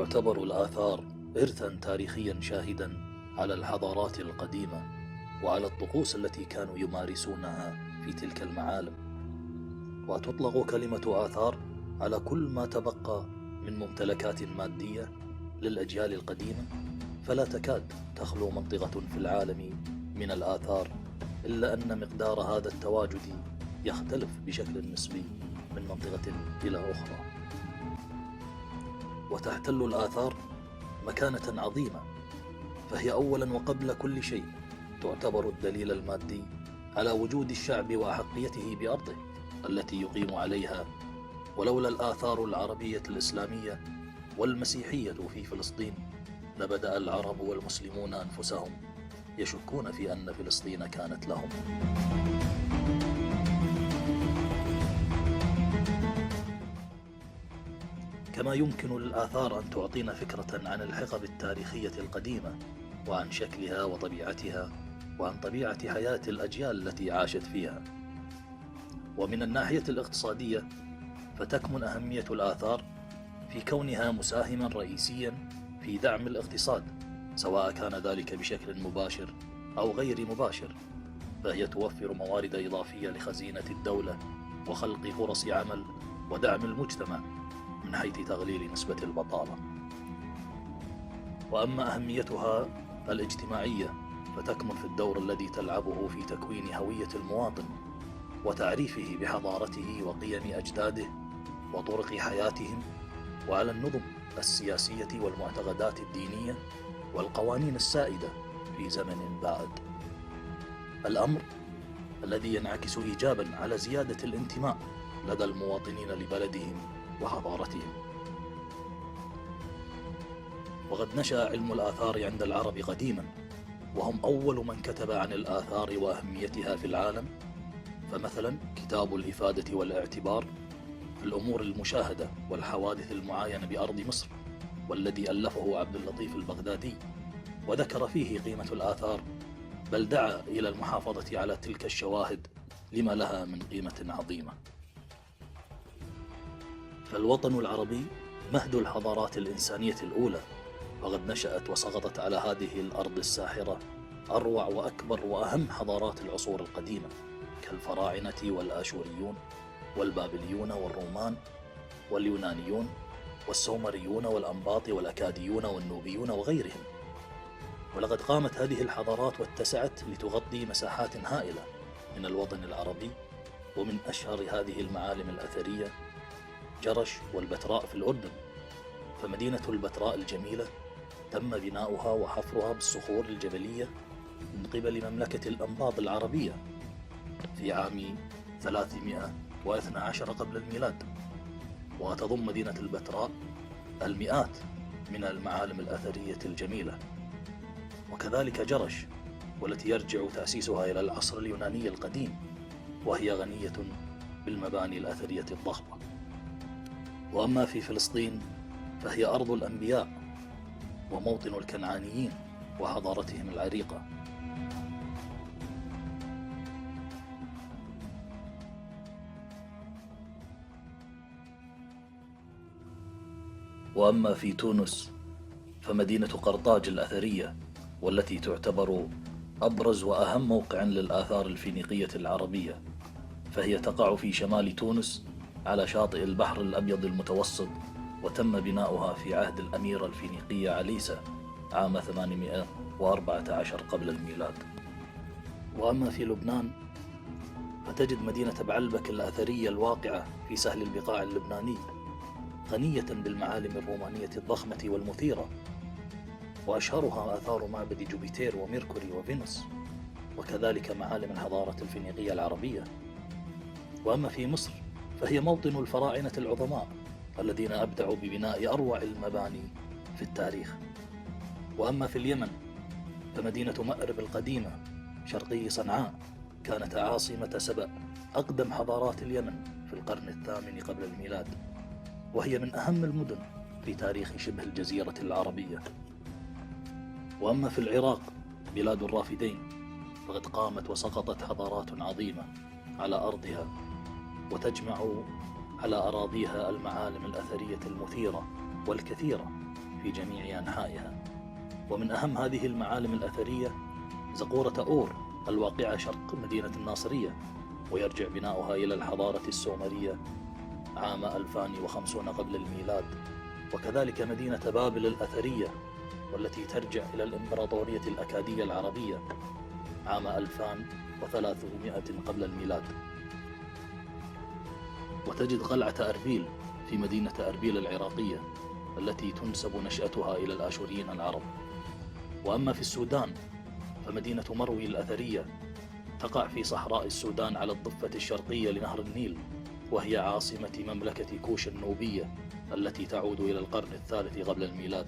تعتبر الآثار إرثاً تاريخياً شاهداً على الحضارات القديمة وعلى الطقوس التي كانوا يمارسونها في تلك المعالم. وتطلق كلمة آثار على كل ما تبقى من ممتلكات مادية للأجيال القديمة، فلا تكاد تخلو منطقة في العالم من الآثار، إلا أن مقدار هذا التواجد يختلف بشكل نسبي من منطقة إلى أخرى. وتحتل الآثار مكانة عظيمة، فهي أولا وقبل كل شيء تعتبر الدليل المادي على وجود الشعب وأحقيته بأرضه التي يقيم عليها. ولولا الآثار العربية الإسلامية والمسيحية في فلسطين لبدأ العرب والمسلمون أنفسهم يشكون في أن فلسطين كانت لهم. كما يمكن للآثار أن تعطينا فكرة عن الحقب التاريخية القديمة وعن شكلها وطبيعتها وعن طبيعة حياة الأجيال التي عاشت فيها. ومن الناحية الاقتصادية فتكمن أهمية الآثار في كونها مساهما رئيسيا في دعم الاقتصاد، سواء كان ذلك بشكل مباشر أو غير مباشر، فهي توفر موارد إضافية لخزينة الدولة وخلق فرص عمل ودعم المجتمع من حيث تقليل نسبة البطالة. وأما أهميتها الاجتماعية فتكمن في الدور الذي تلعبه في تكوين هوية المواطن وتعريفه بحضارته وقيم أجداده وطرق حياتهم، وعلى النظم السياسية والمعتقدات الدينية والقوانين السائدة في زمن بعد، الأمر الذي ينعكس إيجابا على زيادة الانتماء لدى المواطنين لبلدهم وحضارتهم. وقد نشأ علم الآثار عند العرب قديما، وهم أول من كتب عن الآثار وأهميتها في العالم. فمثلا كتاب الإفادة والاعتبار في الأمور المشاهدة والحوادث المعاينة بأرض مصر، والذي ألفه عبد اللطيف البغدادي، وذكر فيه قيمة الآثار، بل دعا إلى المحافظة على تلك الشواهد لما لها من قيمة عظيمة. فالوطن العربي مهد الحضارات الإنسانية الأولى، وقد نشأت وسقطت على هذه الأرض الساحرة أروع وأكبر وأهم حضارات العصور القديمة، كالفراعنة والآشوريون والبابليون والرومان واليونانيون والسومريون والأنباط والأكاديون والنوبيون وغيرهم. ولقد قامت هذه الحضارات واتسعت لتغطي مساحات هائلة من الوطن العربي. ومن أشهر هذه المعالم الأثرية جرش والبتراء في الأردن. فمدينة البتراء الجميلة تم بناؤها وحفرها بالصخور الجبلية من قبل مملكة الأنباط العربية في عام 312 قبل الميلاد. وتضم مدينة البتراء المئات من المعالم الأثرية الجميلة، وكذلك جرش، والتي يرجع تأسيسها إلى العصر اليوناني القديم، وهي غنية بالمباني الأثرية الضخمة. وأما في فلسطين فهي أرض الأنبياء وموطن الكنعانيين وحضارتهم العريقة. وأما في تونس فمدينة قرطاج الأثرية، والتي تعتبر أبرز وأهم موقع للآثار الفينيقية العربية، فهي تقع في شمال تونس على شاطئ البحر الأبيض المتوسط، وتم بناؤها في عهد الأميرة الفينيقية عليسة عام 814 قبل الميلاد. وأما في لبنان فتجد مدينة بعلبك الأثرية الواقعة في سهل البقاع اللبناني غنية بالمعالم الرومانية الضخمة والمثيرة، وأشهرها آثار معبد جوبيتر وميركوري وفينوس، وكذلك معالم الحضارة الفينيقية العربية. وأما في مصر فهي موطن الفراعنة العظماء الذين أبدعوا ببناء أروع المباني في التاريخ. وأما في اليمن فمدينة مأرب القديمة شرقي صنعاء كانت عاصمة سبأ، أقدم حضارات اليمن في القرن الثامن قبل الميلاد، وهي من أهم المدن في تاريخ شبه الجزيرة العربية. وأما في العراق بلاد الرافدين فقد قامت وسقطت حضارات عظيمة على أرضها، وتجمع على أراضيها المعالم الأثرية المثيرة والكثيرة في جميع أنحائها. ومن أهم هذه المعالم الأثرية زقورة أور الواقعة شرق مدينة الناصرية، ويرجع بناؤها إلى الحضارة السومرية عام 2050 قبل الميلاد. وكذلك مدينة بابل الأثرية والتي ترجع إلى الإمبراطورية الأكادية العربية عام 2300 قبل الميلاد. وتجد قلعة أربيل في مدينة أربيل العراقية التي تنسب نشأتها إلى الآشوريين العرب. وأما في السودان فمدينة مروي الأثرية تقع في صحراء السودان على الضفة الشرقية لنهر النيل، وهي عاصمة مملكة كوش النوبية التي تعود إلى القرن الثالث قبل الميلاد.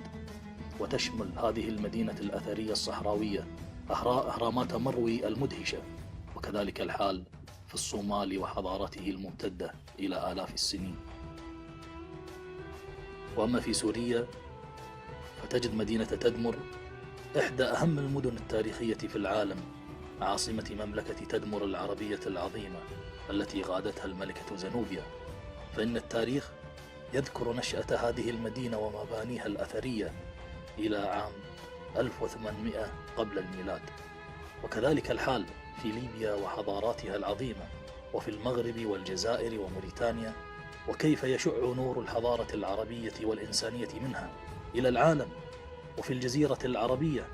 وتشمل هذه المدينة الأثرية الصحراوية أهرامات مروي المدهشة، وكذلك الحال في الصومال وحضارته الممتدة إلى آلاف السنين. وأما في سوريا فتجد مدينة تدمر إحدى أهم المدن التاريخية في العالم، عاصمة مملكة تدمر العربية العظيمة التي غادتها الملكة زنوبيا. فإن التاريخ يذكر نشأة هذه المدينة ومبانيها الأثرية إلى عام 1800 قبل الميلاد. وكذلك الحال في ليبيا وحضاراتها العظيمة، وفي المغرب والجزائر وموريتانيا، وكيف يشع نور الحضارة العربية والإنسانية منها إلى العالم. وفي الجزيرة العربية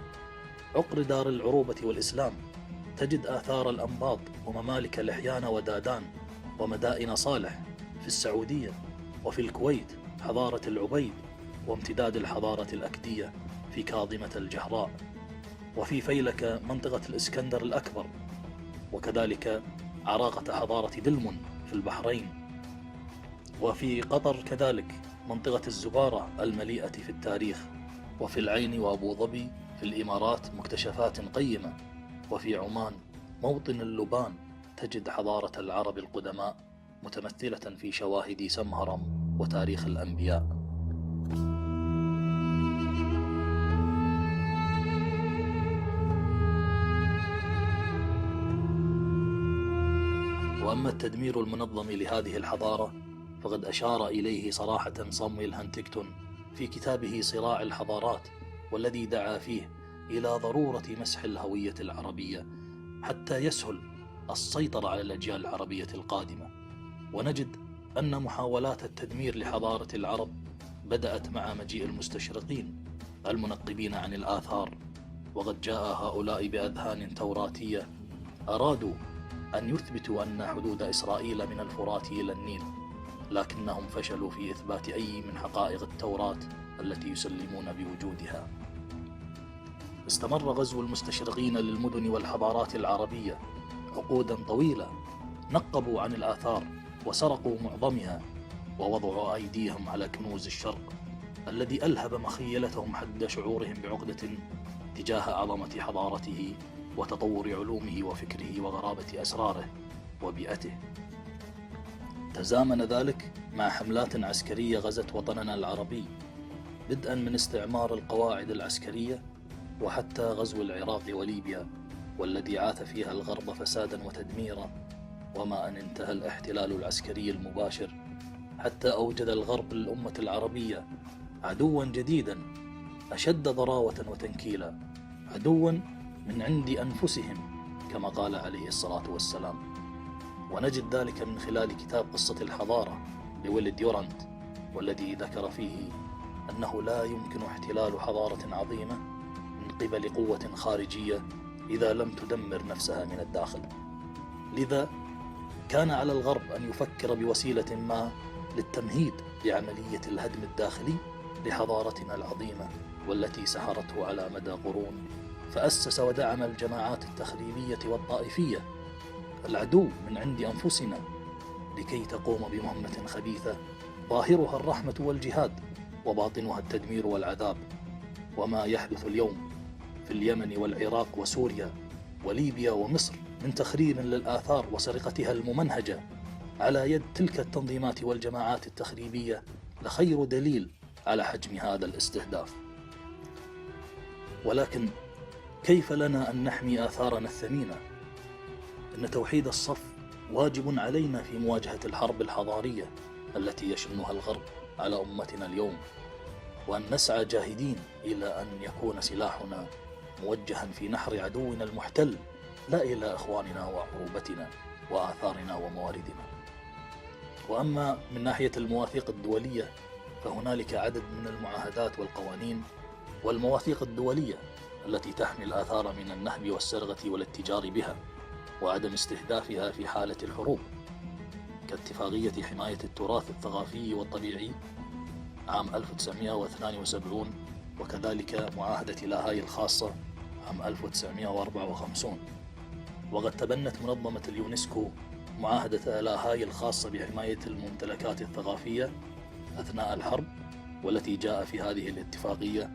عقر دار العروبة والإسلام تجد آثار الأنباط وممالك لحيان ودادان ومدائن صالح في السعودية. وفي الكويت حضارة العبيد وامتداد الحضارة الأكدية في كاظمة الجهراء. وفي فيلك منطقة الإسكندر الأكبر، وكذلك عراقة حضارة دلمن في البحرين. وفي قطر كذلك منطقة الزبارة المليئة في التاريخ. وفي العين وأبو ظبي في الإمارات مكتشفات قيمة. وفي عمان موطن اللبان تجد حضارة العرب القدماء متمثلة في شواهد سمهرم وتاريخ الأنبياء. وأما التدمير المنظم لهذه الحضارة فقد أشار إليه صراحة صامويل هانتينغتون في كتابه صراع الحضارات، والذي دعا فيه إلى ضرورة مسح الهوية العربية حتى يسهل السيطرة على الأجيال العربية القادمة. ونجد أن محاولات التدمير لحضارة العرب بدأت مع مجيء المستشرقين المنقبين عن الآثار، وقد جاء هؤلاء بأذهان توراتية أرادوا أن يثبتوا أن حدود إسرائيل من الفرات إلى النيل، لكنهم فشلوا في إثبات أي من حقائق التوراة التي يسلمون بوجودها. استمر غزو المستشرقين للمدن والحضارات العربية عقودا طويلة، نقبوا عن الآثار وسرقوا معظمها، ووضعوا أيديهم على كنوز الشرق الذي ألهب مخيلتهم حد شعورهم بعقدة تجاه عظمة حضارته وتطور علومه وفكره وغرابة أسراره وبيئته. تزامن ذلك مع حملات عسكرية غزت وطننا العربي، بدءا من استعمار القواعد العسكرية وحتى غزو العراق وليبيا، والذي عاث فيها الغرب فسادا وتدميرا، وما أن انتهى الاحتلال العسكري المباشر حتى أوجد الغرب للأمة العربية عدوا جديدا أشد ضراوة وتنكيلا، عدوا من عند أنفسهم كما قال عليه الصلاة والسلام. ونجد ذلك من خلال كتاب قصة الحضارة لويل ديورانت، والذي ذكر فيه أنه لا يمكن احتلال حضارة عظيمة من قبل قوة خارجية إذا لم تدمر نفسها من الداخل. لذا كان على الغرب أن يفكر بوسيلة ما للتمهيد لعملية الهدم الداخلي لحضارتنا العظيمة والتي سحرته على مدى قرون، فأسس ودعم الجماعات التخريبية والطائفية العدو من عند أنفسنا لكي تقوم بمهمة خبيثة ظاهرها الرحمة والجهاد وباطنها التدمير والعذاب. وما يحدث اليوم في اليمن والعراق وسوريا وليبيا ومصر من تخريب للآثار وسرقتها الممنهجة على يد تلك التنظيمات والجماعات التخريبية لخير دليل على حجم هذا الاستهداف. ولكن كيف لنا أن نحمي آثارنا الثمينة؟ إن توحيد الصف واجب علينا في مواجهة الحرب الحضارية التي يشنها الغرب على أمتنا اليوم. وأن نسعى جاهدين إلى أن يكون سلاحنا موجها في نحر عدونا المحتل، لا إلى إخواننا وعروبتنا وآثارنا ومواردنا. وأما من ناحية المواثيق الدولية فهنالك عدد من المعاهدات والقوانين والمواثيق الدولية التي تحمي الآثار من النهب والسرقة والاتجار بها وعدم استهدافها في حالة الحروب، كاتفاقية حماية التراث الثقافي والطبيعي عام 1972، وكذلك معاهدة لاهاي الخاصة عام 1954. وقد تبنت منظمة اليونسكو معاهدة لاهاي الخاصة بحماية الممتلكات الثقافية أثناء الحرب، والتي جاء في هذه الاتفاقية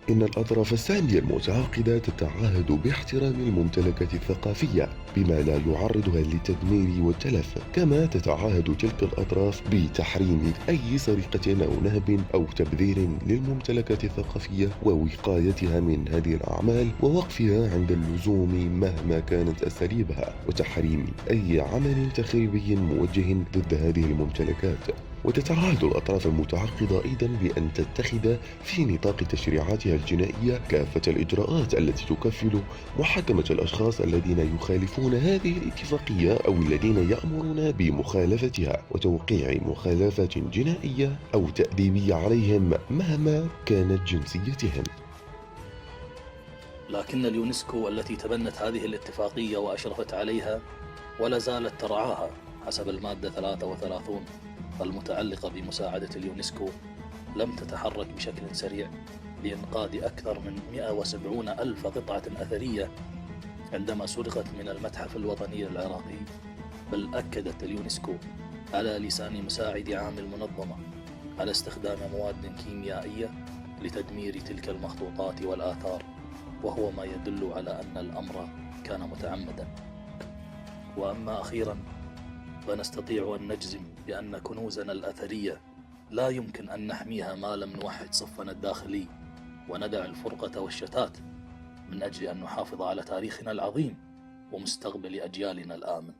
إن الأطراف الثانية المتعاقدة تتعهد باحترام الممتلكات الثقافية بما لا يعرضها للتدمير والتلف، كما تتعهد تلك الأطراف بتحريم أي سرقة أو نهب أو تبذير للممتلكات الثقافية ووقايتها من هذه الأعمال ووقفها عند اللزوم مهما كانت أساليبها، وتحريم أي عمل تخريبي موجه ضد هذه الممتلكات. وتتعهد الأطراف المتعاقدة أيضا بأن تتخذ في نطاق تشريعاتها الجنائية كافة الإجراءات التي تكفل محاكمة الأشخاص الذين يخالفون هذه الاتفاقية أو الذين يأمرون بمخالفتها، وتوقيع مخالفات جنائية أو تأديبية عليهم مهما كانت جنسيتهم. لكن اليونسكو التي تبنت هذه الاتفاقية وأشرفت عليها ولا زالت ترعاها حسب المادة 33 المتعلقة بمساعدة اليونسكو لم تتحرك بشكل سريع لإنقاذ أكثر من 170 ألف قطعة أثرية عندما سرقت من المتحف الوطني العراقي. بل أكدت اليونسكو على لسان مساعد عام المنظمة على استخدام مواد كيميائية لتدمير تلك المخطوطات والآثار، وهو ما يدل على أن الأمر كان متعمدا. وأما أخيرا فنستطيع أن نجزم بأن كنوزنا الأثرية لا يمكن أن نحميها ما لم نوحد صفنا الداخلي وندع الفرقة والشتات من أجل أن نحافظ على تاريخنا العظيم ومستقبل أجيالنا الآمن.